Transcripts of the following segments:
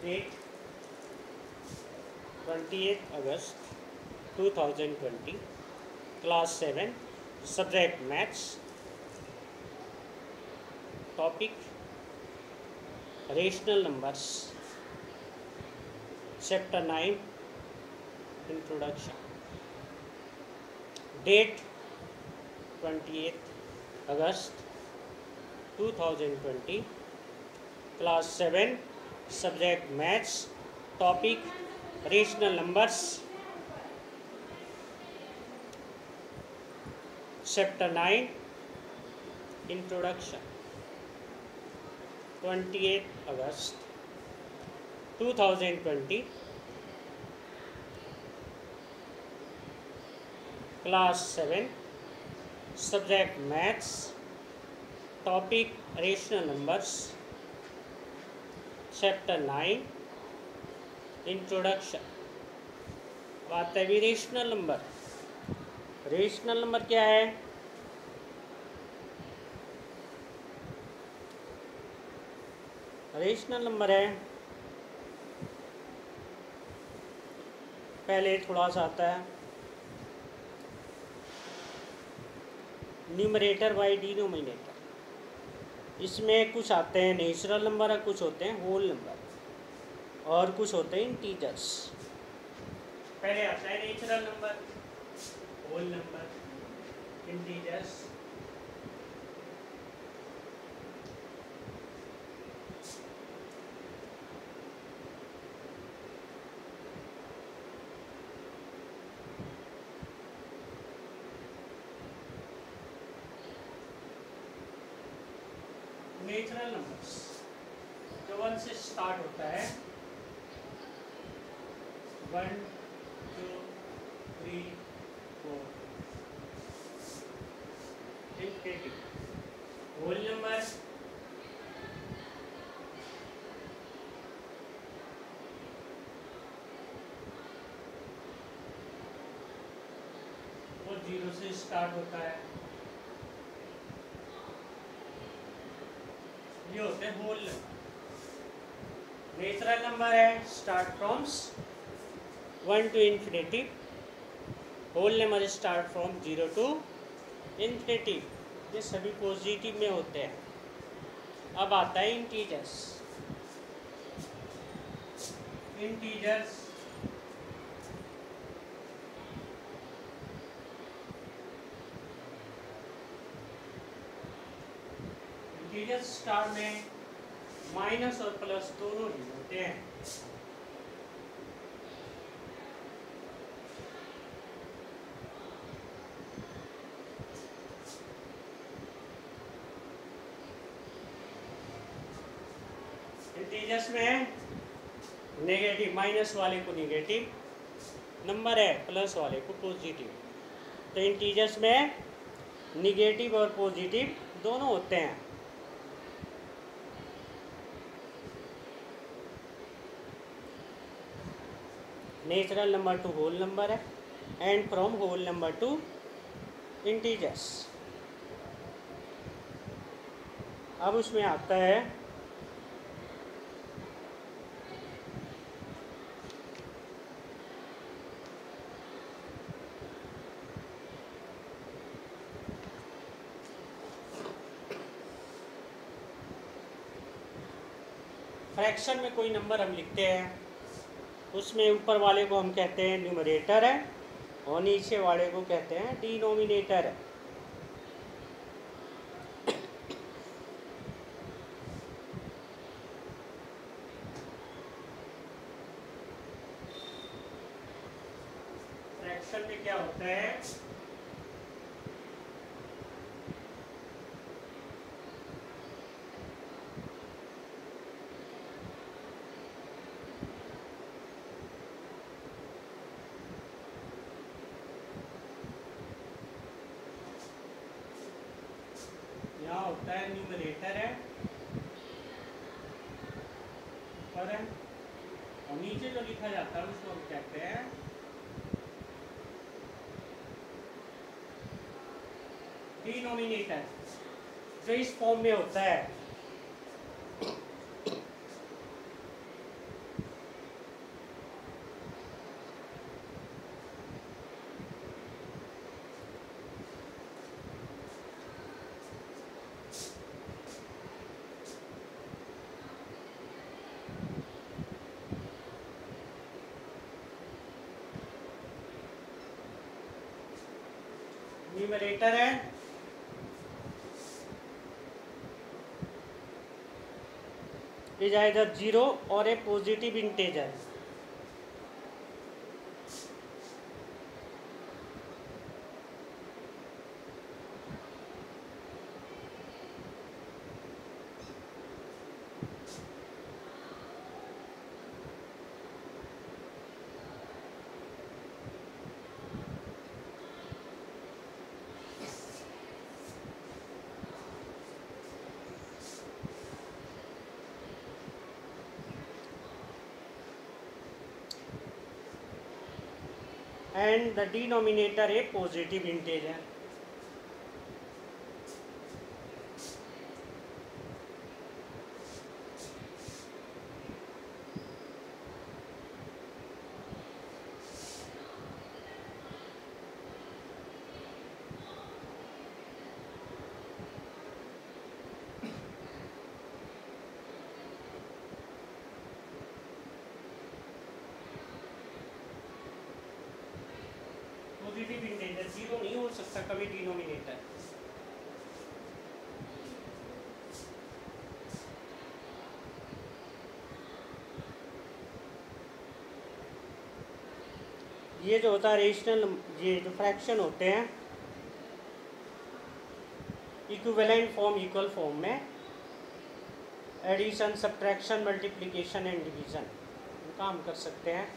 Date 28th August 2020, Class 7, Subject Maths, Topic Rational Numbers, Chapter 9, Introduction. Date 28th August 2020, Class 7, Subject Maths, Topic Rational Numbers, Chapter 9, Introduction. 28th August 2020, Class 7, Subject Maths, Topic Rational Numbers, Chapter 9, Introduction. बात है भी rational number. Rational number क्या है? Rational number है, पहले थोड़ा सा आता है न्यूमरेटर बाई डिनोमिनेटर. इसमें कुछ आते हैं नेचुरल नंबर है, कुछ होते हैं होल नंबर और कुछ होते हैं इंटीजर्स. पहले आता है natural number, whole number, integers. Natural numbers जो 1 से स्टार्ट होता है, 1 2 3 4. इंफिनिटी. होल नंबर वो 0 से स्टार्ट होता है. ये होते हैं होल नंबर. नेचुरल नंबर है start froms 1 to infinity. Whole number start from 0 to infinity. ये सभी पॉजिटिव में होते हैं. अब आता है इंटीजर्स. इंटीजर्स इंटीजर्स स्टार में माइनस और प्लस दोनों ही होते हैं. इंटीजर्स में नेगेटिव, माइनस वाले को नेगेटिव नंबर है, प्लस वाले को पॉजिटिव. तो इंटीजर्स में नेगेटिव और पॉजिटिव दोनों होते हैं. Natural number two whole number है and from whole number to integers. अब उसमें आता है फ्रैक्शन में कोई नंबर हम लिखते हैं, उसमें ऊपर वाले को हम कहते हैं न्यूमरेटर है और नीचे वाले को कहते हैं डिनोमिनेटर है. फ्रैक्शन में क्या होता है? यहाँ होता है न्यूमरेटर है और नीचे जो लिखा जाता है उसको हम कहते हैं डिनोमिनेटर. जो इस फॉर्म में होता है न्यूमरेटर है is either 0 or a positive integer. And the denominator a positive integer। Positive integer 0 नहीं हो सकता कभी डिनोमिनेटर। ये जो होता है रेशनल, ये जो फ्रैक्शन होते हैं इक्विवेलेंट फॉर्म, इक्वल फॉर्म में addition, subtraction, multiplication and division काम कर सकते हैं।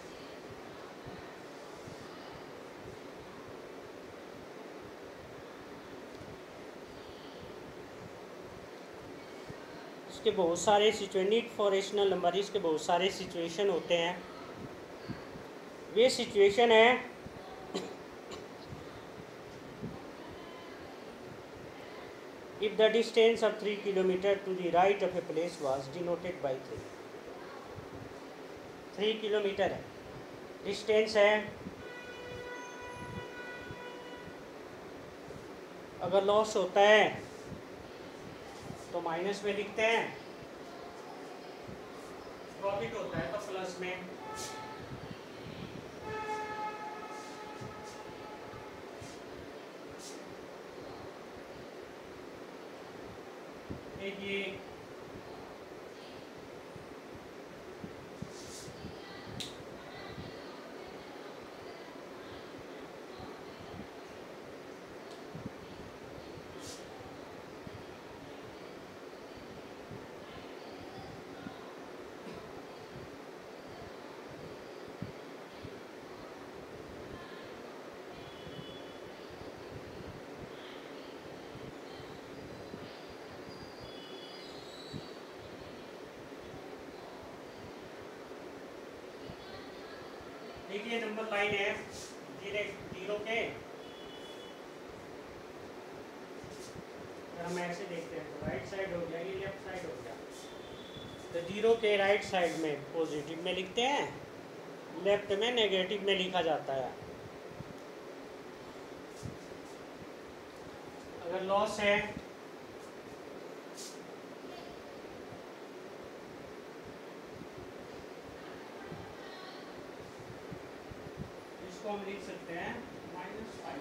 इसके बहुत सारे नीड फॉर रेशनल नंबर, इसके बहुत सारे सिचुएशन होते हैं। वे सिचुएशन है if the distance of 3 kilometer to the right of a place was denoted by 3 kilometre है डिस्टेंस है। अगर लॉस होता है तो माइनस में लिखते हैं, प्रॉफिट होता है तो प्लस में। ये देखिए नंबर लाइन है जीरो के, अगर हम ऐसे देखते हैं तो राइट साइड हो गया, ये लेफ्ट साइड हो गया। तो जीरो के राइट साइड में पॉजिटिव में लिखते हैं, लेफ्ट में नेगेटिव में लिखा जाता है। अगर लॉस है इसको हम लिख सकते हैं -5।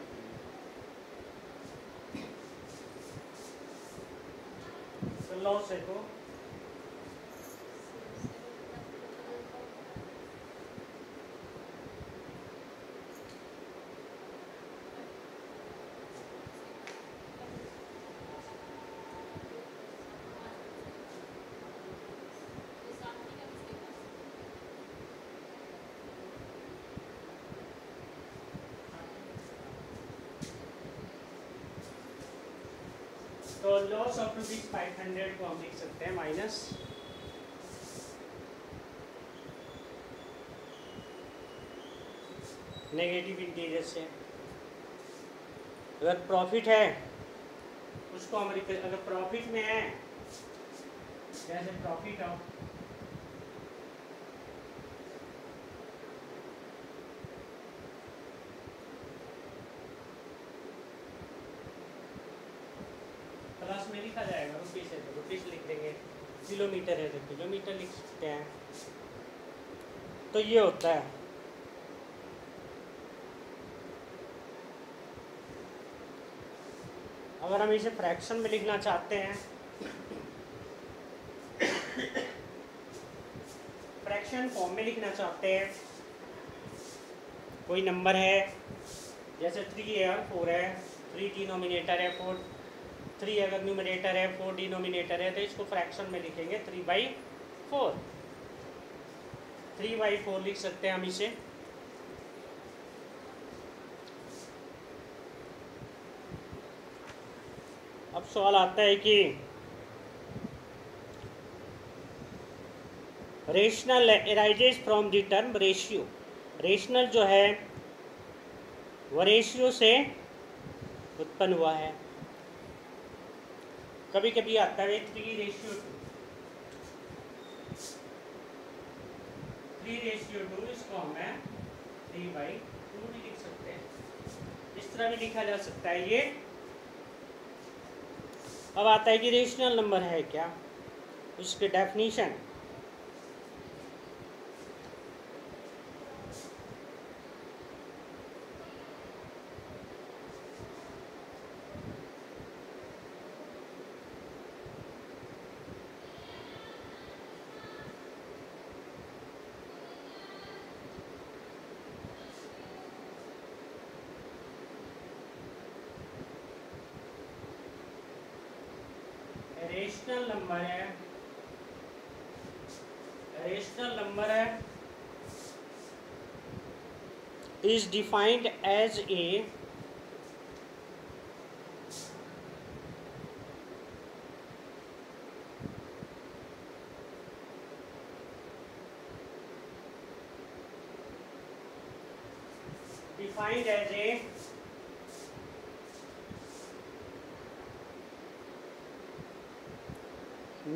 तो लॉस है तो लॉस ऑफ ₹500 को हम लिख सकते हैं माइनस नेगेटिव इंटीजर से। अगर प्रॉफिट है उसको हम लिख, अगर प्रॉफिट में है जैसे प्रॉफिट ऑफ प्लस में लिखा जाएगा, रुपीस है तो रुपीस लिख देंगे, किलोमीटर है तो किलोमीटर लिख सकते हैं। तो ये होता है। अगर हम इसे फ्रैक्शन में लिखना चाहते हैं, फ्रैक्शन फॉर्म में लिखना चाहते हैं, कोई नंबर है जैसे 3 है और 4 है, 3 डिनोमिनेटर है, 4 3 अगर न्यूमिनेटर है, 4 डिनोमिनेटर है, तो इसको फ्रैक्शन में लिखेंगे 3/4। 3/4 लिख सकते हैं हम इसे। अब सवाल आता है कि rational arises from the term ratio. Rational जो है वह रेशियो से उत्पन्न हुआ है। कभी कभी आता है 3:2, 3:2, इसको हम 3/2 भी लिख सकते हैं, इस तरह भी लिखा जा सकता है ये। अब आता है कि रेशनल नंबर है क्या, उसकी डेफिनीशन। रेशनल नंबर है, रेशनल नंबर है is defined as a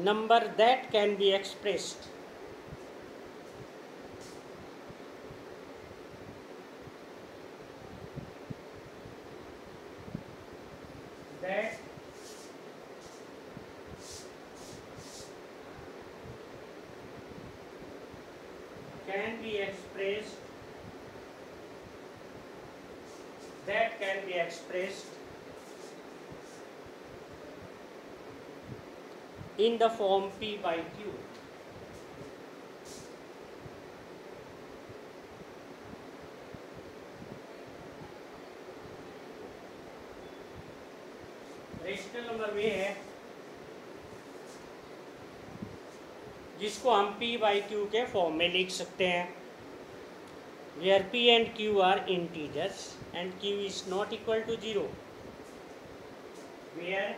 number that can be expressed that can be expressed in the form P/Q. Rational number वे है जिसको हम P/Q के फॉर्म में लिख सकते हैं, where P and Q are integers and Q is not equal to 0, where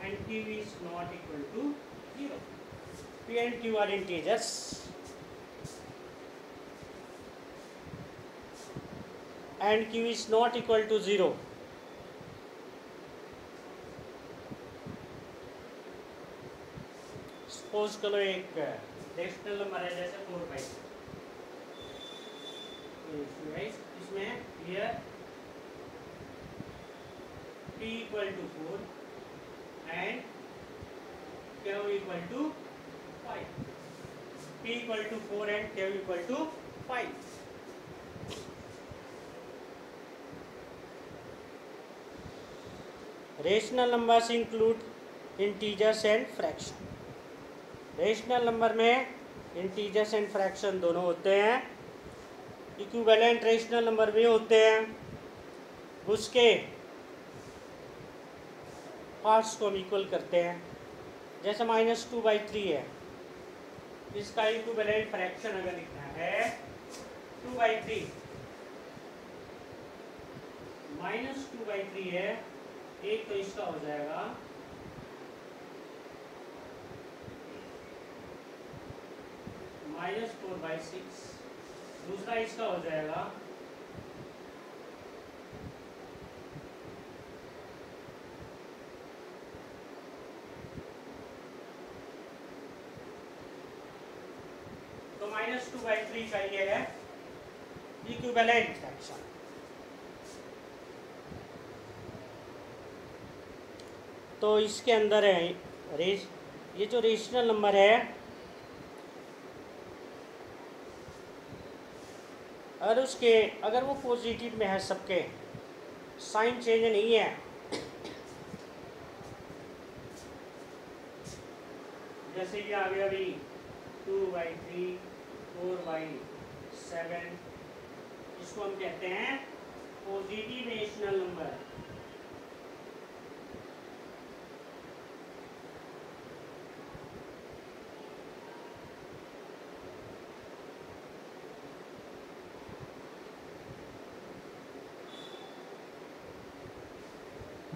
and Q is not equal to 0. P and Q are integers and Q is not equal to 0. Suppose करो एक rational number है जैसे 4/2, इसमें clear P equal to 4 and Q equal to 5. P equal to 4 and Q equal to 5. Rational numbers include integers and fraction. Rational number में integers and fraction दोनों होते हैं। Equivalent rational number भी होते हैं, उसके पार्ट्स को हम इक्वल करते हैं। जैसे -2/3 है, इसका इक्विवेलेंट फ्रैक्शन अगर लिखना है 2/3, -2/3 है, एक तो इसका हो जाएगा -4/6, दूसरा इसका हो जाएगा तो -2/3 का ये है इक्विवेलेंट फ्रैक्शन। तो इसके अंदर है ये जो रेशनल नंबर है, अगर वो पॉजिटिव में है, सबके साइन चेंज नहीं है, जैसे कि आ गया अभी 2/3, 4/7, इसको हम कहते हैं positive rational number.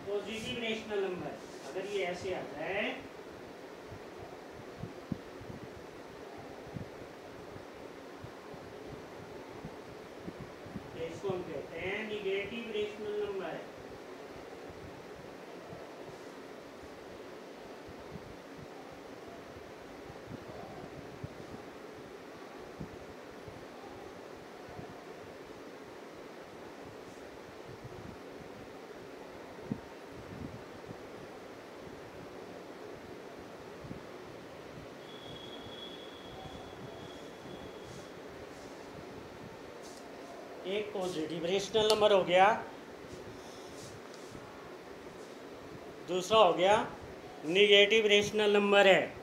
Positive rational number अगर ये ऐसे आता है, तो इसको हम कहते हैं निगेटिव रेशनल नंबर। एक पॉजिटिव रेशनल नंबर हो गया, दूसरा हो गया निगेटिव रेशनल नंबर है।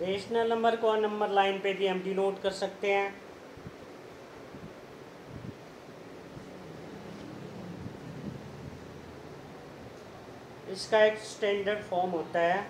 रेशनल नंबर को नंबर लाइन पे भी हम डिनोट कर सकते हैं। इसका एक स्टैंडर्ड फॉर्म होता है,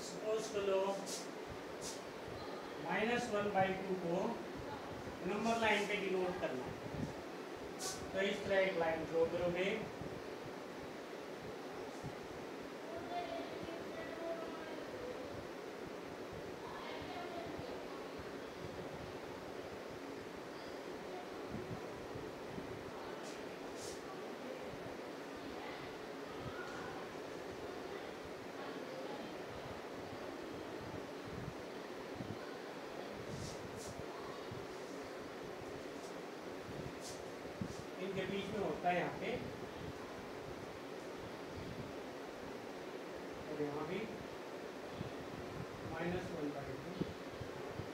सपोज लो -1/2 को नंबर लाइन पे डिनोट करना है, तो इस तरह एक लाइन ड्रॉ करोगे। इनके बीच में होता है यहाँ पे, और यहाँ भी -1/2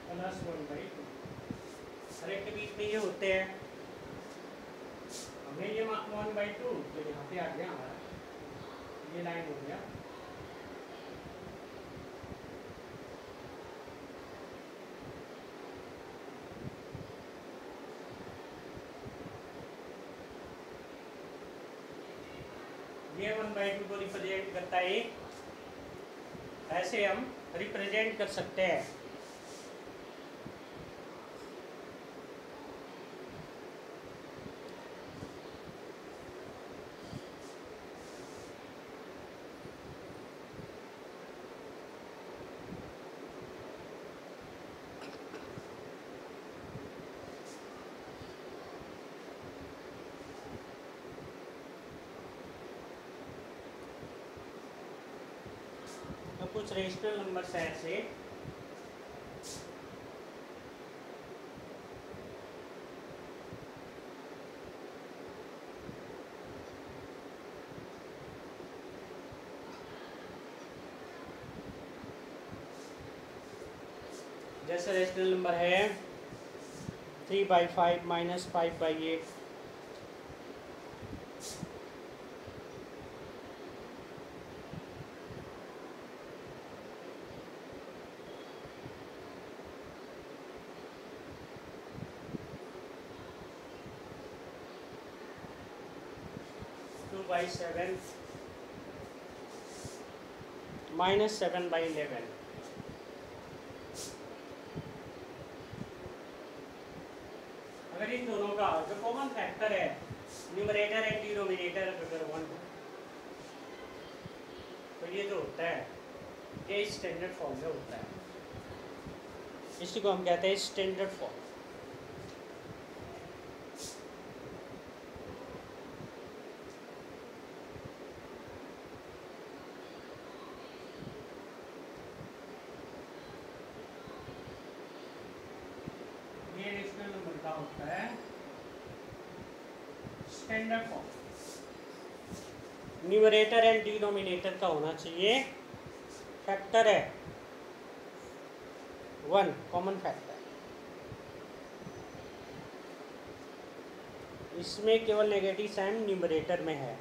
+1/2, हर एक के बीच में ये होते हैं। हमें ये 1/2, तो यहाँ पे आ गया हमारा, ये लाइन हो गया। ये 1/2 को रिप्रेजेंट करता है, ऐसे हम रिप्रेजेंट कर सकते हैं। कुछ रेशनल नंबर्स हैं ऐसे जैसे रेशनल नंबर है 3/5 - 5/8, 2/7 -7/11। अगर इन दोनों का जो कॉमन फैक्टर है न्यूमरेटर एंड डिनोमिनेटर अगर 1 हो तो ये जो होता है ये स्टैंडर्ड फॉर्म में होता है, इसी को हम कहते हैं स्टैंडर्ड फॉर्म। ये रेशनल नंबर का होता है standard form. Numerator and denominator का होना चाहिए फैक्टर है 1, कॉमन फैक्टर। इसमें केवल नेगेटिव साइन न्यूमरेटर में है।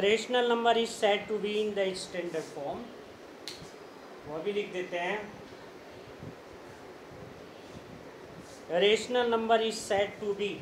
Rational number is said to be in the standard form, वो भी लिख देते हैं। Rational number is said to be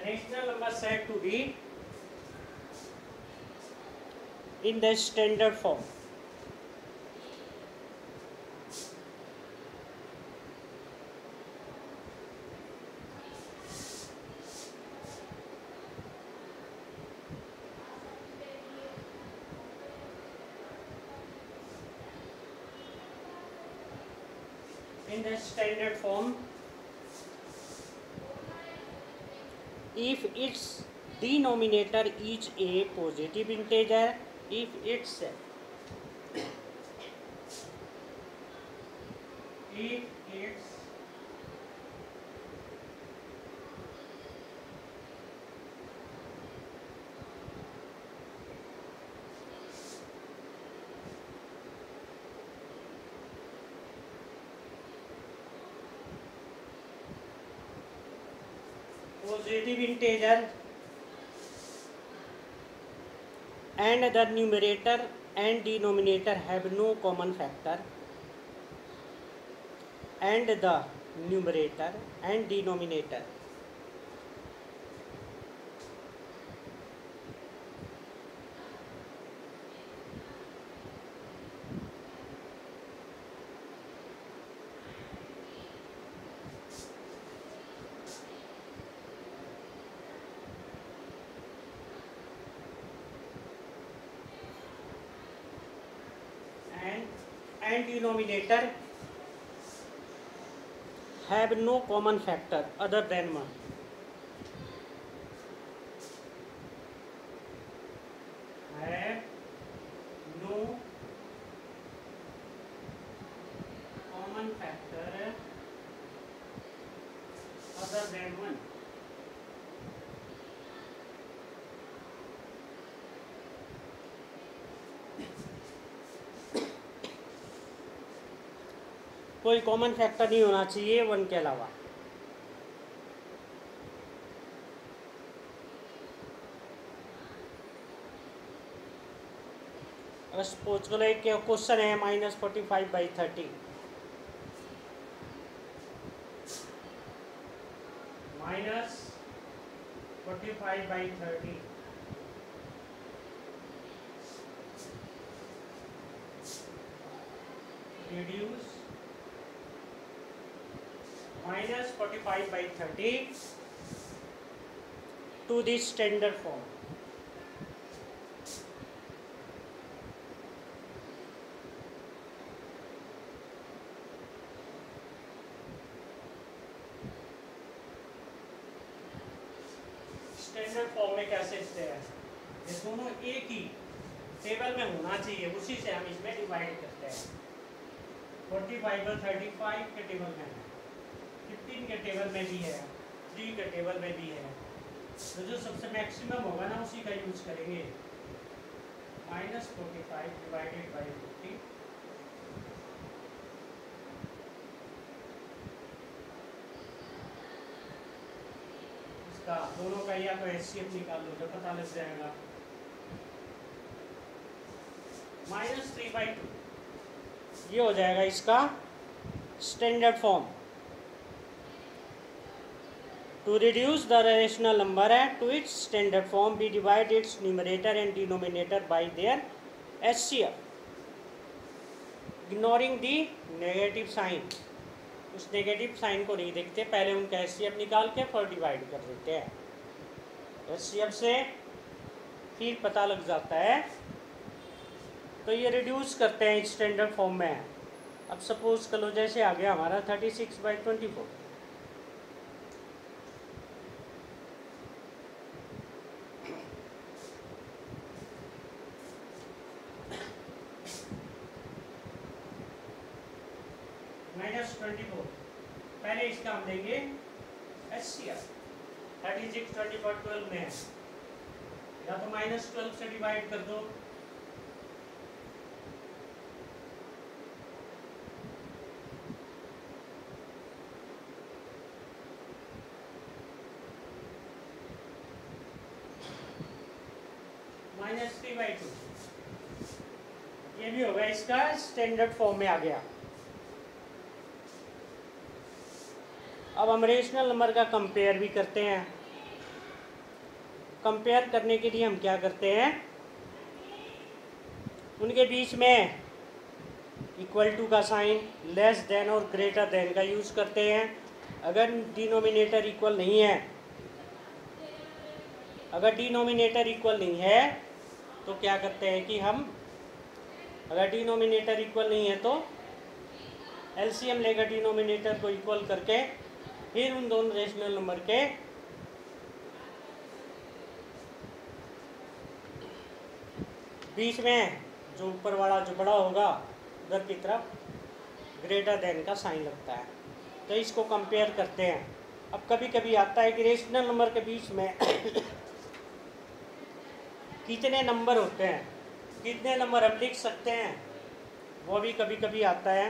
rational number said to be in the standard form. In the standard form, if its denominator is a positive integer, if its positive integer and the numerator and denominator have no common factor, and the numerator and denominator and denominator have no common factor other than 1. Have no common factor other than 1. कोई common factor नहीं होना चाहिए 1 के अलावा। अगर suppose करो एक question है -45/30, -45/30 reduce -45/30 to the standard form. Standard form में कैसे लिखते हैं? ये दोनों एक ही टेबल में होना चाहिए, उसी से हम इसमें डिवाइड करते हैं। 45/35 के टेबल में है, 15 के टेबल में भी है, 3 के टेबल में भी है, तो जो सबसे मैक्सिमम होगा ना उसी का यूज करेंगे। -45 डिवाइडेड बाई 50, इसका दोनों का या तो HCF निकाल लो, जब पता लग जाएगा। -3/2 ये हो जाएगा इसका standard form. To reduce the rational number to its standard form be divide its numerator and denominator by their HCF, ignoring the negative sign. उस नेगेटिव साइन को नहीं देखते, पहले उनका HCF निकाल के फिर डिवाइड कर देते हैं। HCF से फिर पता लग जाता है, तो ये रिड्यूस करते हैं स्टैंडर्ड फॉर्म में। अब सपोज कर लो जैसे आ गया हमारा 36/24, -24, पहले इसका हम देंगे HCF। 36/24 में है, या तो -12 से डिवाइड कर दो, -3/2, ये भी होगा इसका स्टैंडर्ड फॉर्म में आ गया। अब हम रेशनल नंबर का कंपेयर भी करते हैं। कंपेयर करने के लिए हम क्या करते हैं, उनके बीच में इक्वल टू का साइन, लेस देन और ग्रेटर देन का यूज़ करते हैं। अगर डिनोमिनेटर इक्वल नहीं है, अगर डिनोमिनेटर इक्वल नहीं है तो क्या करते हैं कि हम, अगर डिनोमिनेटर इक्वल नहीं है तो एलसीएम लेकर डिनोमिनेटर को इक्वल करके फिर उन दोनों रेशनल नंबर के बीच में जो ऊपर वाला जो बड़ा होगा उधर की तरफ ग्रेटर देन का साइन लगता है, तो इसको कंपेयर करते हैं। अब कभी कभी आता है कि रेशनल नंबर के बीच में कितने नंबर होते हैं, कितने नंबर हम लिख सकते हैं, वो भी कभी कभी आता है।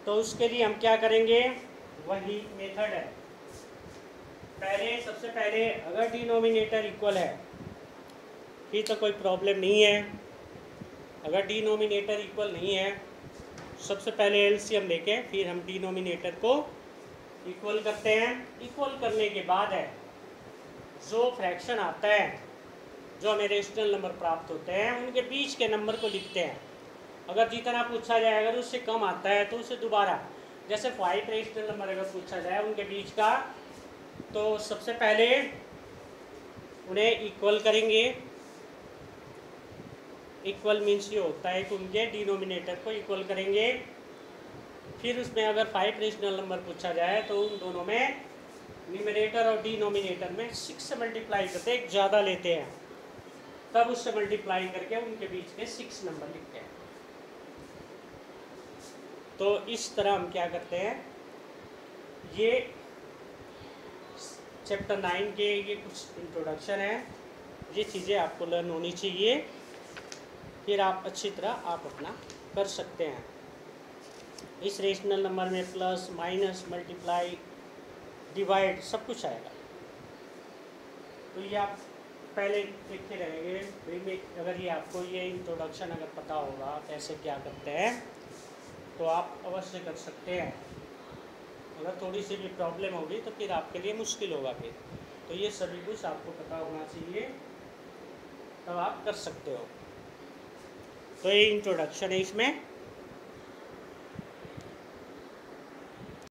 तो उसके लिए हम क्या करेंगे, वही मेथड है। सबसे पहले अगर डिनोमिनेटर इक्वल है फिर तो कोई प्रॉब्लम नहीं है। अगर डिनोमिनेटर इक्वल नहीं है, सबसे पहले एलसीएम लेके फिर हम डिनोमिनेटर को इक्वल करते हैं। इक्वल करने के बाद है जो फ्रैक्शन आता है, जो हमें रेशनल नंबर प्राप्त होते हैं, उनके बीच के नंबर को लिखते हैं। अगर जितना पूछा जाए अगर उससे कम आता है तो उसे दोबारा, जैसे 5 रेशनल नंबर अगर पूछा जाए उनके बीच का, तो सबसे पहले उन्हें इक्वल करेंगे। इक्वल मीन्स ये होता है कि उनके डिनोमिनेटर को इक्वल करेंगे। फिर उसमें अगर 5 रेशनल नंबर पूछा जाए तो उन दोनों में न्यूमरेटर और डिनोमिनेटर में 6 से मल्टीप्लाई करते हैं, ज़्यादा लेते हैं, तब उससे मल्टीप्लाई करके उनके बीच के 6 नंबर लिखते हैं। तो इस तरह हम क्या करते हैं, ये चैप्टर 9 के ये कुछ इंट्रोडक्शन है, ये चीज़ें आपको लर्न होनी चाहिए, फिर आप अच्छी तरह आप अपना कर सकते हैं। इस रेशनल नंबर में प्लस माइनस मल्टीप्लाई डिवाइड सब कुछ आएगा। तो ये आप पहले देखते रहेंगे। अगर ये आपको ये इंट्रोडक्शन अगर पता होगा कैसे क्या करते हैं तो आप अवश्य कर सकते हैं। अगर थोड़ी सी भी प्रॉब्लम होगी तो फिर आपके लिए मुश्किल होगा फिर। तो ये सभी कुछ आपको पता होना चाहिए, तब आप कर सकते हो। तो ये इंट्रोडक्शन है इसमें।